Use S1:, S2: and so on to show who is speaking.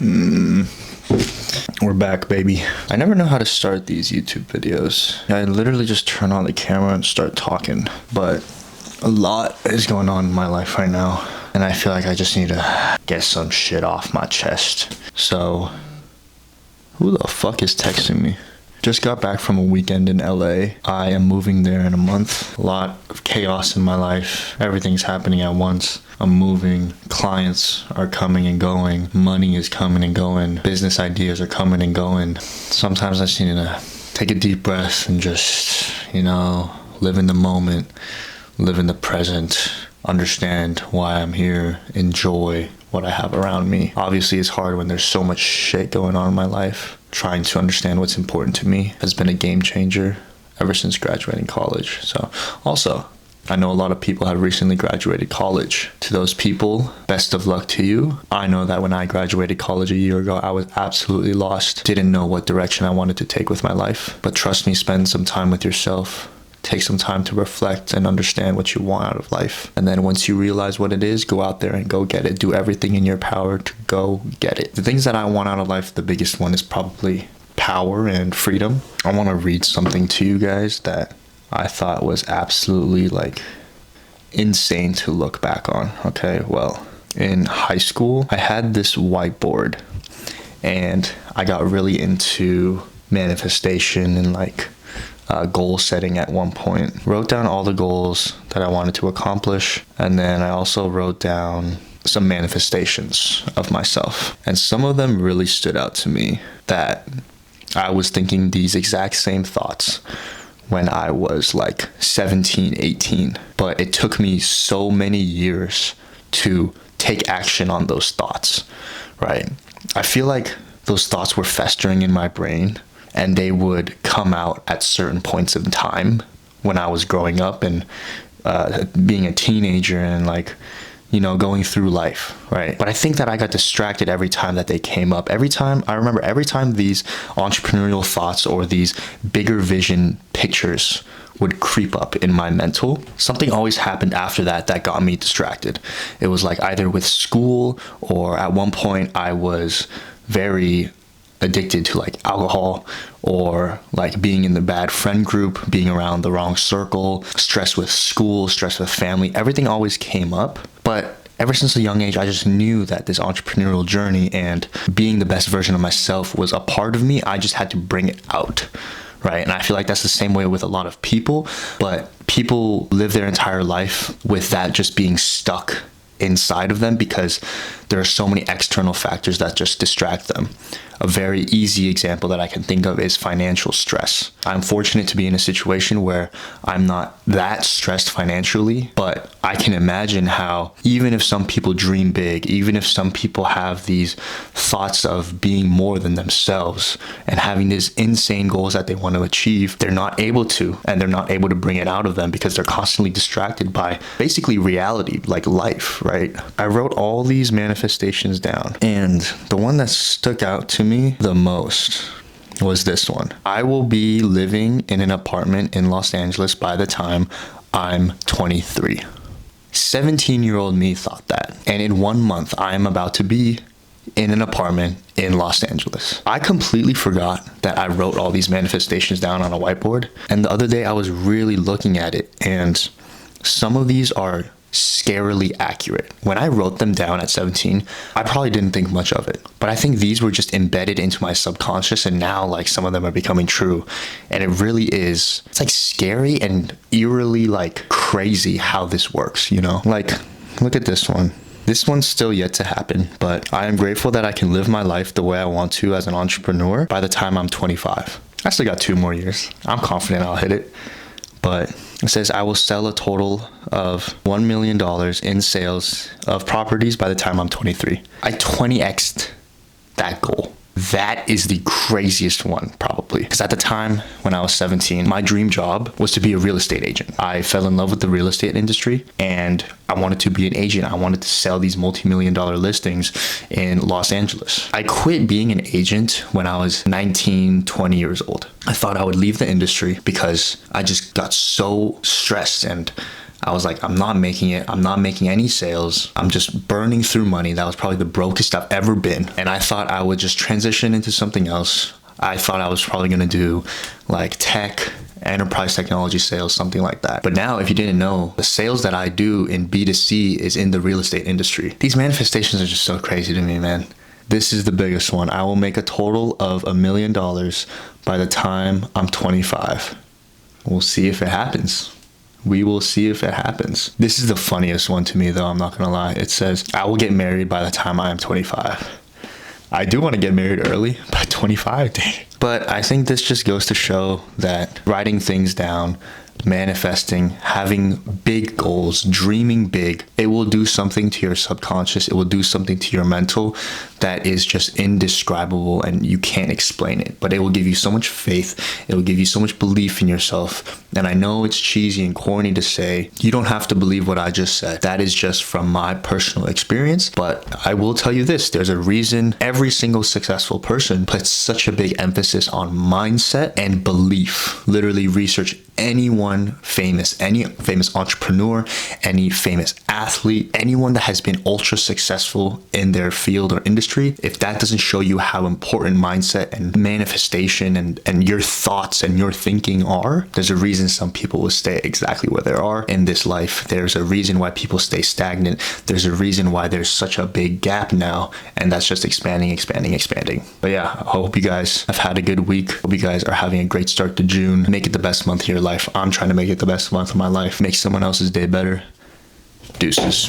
S1: We're back, baby. I never know how to start these YouTube videos. I literally just turn on the camera and start talking. But a lot is going on in my life right now, and I feel like I just need to get some shit off my chest. So, who the fuck is texting me? Just got back from a weekend in LA. I am moving there in a month. A lot of chaos in my life. Everything's happening at once. I'm moving. Clients are coming and going. Money is coming and going. Business ideas are coming and going. Sometimes I just need to take a deep breath and just, live in the moment, live in the present, understand why I'm here, enjoy what I have around me. Obviously, it's hard when there's so much shit going on in my life. Trying to understand what's important to me has been a game changer ever since graduating college. So also, I know a lot of people have recently graduated college. To those people, best of luck to you. I know that when I graduated college a year ago, I was absolutely lost. Didn't know what direction I wanted to take with my life. But trust me, spend some time with yourself. Take some time to reflect and understand what you want out of life. And then once you realize what it is, go out there and go get it. Do everything in your power to go get it. The things that I want out of life, the biggest one is probably power and freedom. I want to read something to you guys that I thought was absolutely insane to look back on. Okay, well, in high school, I had this whiteboard and I got really into manifestation and goal setting at one point. Wrote down all the goals that I wanted to accomplish, and then I also wrote down some manifestations of myself. And some of them really stood out to me, that I was thinking these exact same thoughts when I was 17, 18. But it took me so many years to take action on those thoughts, right? I feel like those thoughts were festering in my brain, and they would come out at certain points in time when I was growing up and being a teenager and going through life, right? But I think that I got distracted every time that they came up. Every time these entrepreneurial thoughts or these bigger vision pictures would creep up in my mental, something always happened after that got me distracted. It was either with school, or at one point I was very addicted to alcohol, or being in the bad friend group, being around the wrong circle, stress with school, stress with family. Everything always came up. But ever since a young age, I just knew that this entrepreneurial journey and being the best version of myself was a part of me. I just had to bring it out, right? And I feel like that's the same way with a lot of people, but people live their entire life with that just being stuck inside of them because there are so many external factors that just distract them. A very easy example that I can think of is financial stress. I'm fortunate to be in a situation where I'm not that stressed financially, but I can imagine how even if some people dream big, even if some people have these thoughts of being more than themselves and having these insane goals that they want to achieve, they're not able to, and they're not able to bring it out of them because they're constantly distracted by basically reality, like life, right? I wrote all these manifestations down, and the one that stuck out to me the most was this one. I will be living in an apartment in Los Angeles by the time I'm 23. 17-year-old me thought that. And in 1 month, I am about to be in an apartment in Los Angeles. I completely forgot that I wrote all these manifestations down on a whiteboard. And the other day I was really looking at it, and some of these are scarily accurate. When I wrote them down at 17, I probably didn't think much of it, but I think these were just embedded into my subconscious, and now some of them are becoming true. And it really is, it's scary and eerily crazy how this works, look at this one. This one's still yet to happen, but I am grateful that I can live my life the way I want to as an entrepreneur by the time I'm 25. I still got 2 more years. I'm confident I'll hit it. But it says I will sell a total of $1 million in sales of properties by the time I'm 23. I 20x'd that goal. That is the craziest one, probably. Because at the time when I was 17, my dream job was to be a real estate agent. I fell in love with the real estate industry, and I wanted to be an agent. I wanted to sell these multi-million-dollar listings in Los Angeles. I quit being an agent when I was 19, 20 years old. I thought I would leave the industry because I just got so stressed, and I was like, I'm not making it. I'm not making any sales. I'm just burning through money. That was probably the brokest I've ever been. And I thought I would just transition into something else. I thought I was probably going to do like tech, enterprise technology sales, something like that. But now, if you didn't know, the sales that I do in B2C is in the real estate industry. These manifestations are just so crazy to me, man. This is the biggest one. I will make a total of $1 million by the time I'm 25. We'll see if it happens. We will see if it happens. This is the funniest one to me, though, I'm not gonna lie. It says, I will get married by the time I am 25. I do want to get married early, by 25, dang. But I think this just goes to show that writing things down, manifesting, having big goals, dreaming big, it will do something to your subconscious. It will do something to your mental that is just indescribable and you can't explain it. But it will give you so much faith. It will give you so much belief in yourself. And I know it's cheesy and corny to say, you don't have to believe what I just said. That is just from my personal experience. But I will tell you this, there's a reason every single successful person puts such a big emphasis on mindset and belief. Literally research anyone famous, any famous entrepreneur, any famous athlete, anyone that has been ultra successful in their field or industry. If that doesn't show you how important mindset and manifestation and your thoughts and your thinking are, there's a reason some people will stay exactly where they are in this life. There's a reason why people stay stagnant. There's a reason why there's such a big gap now, and that's just expanding. But yeah, I hope you guys have had a good week. Hope you guys are having a great start to June. Make it the best month of your life. I'm trying to make it the best month of my life. Make someone else's day better. Deuces.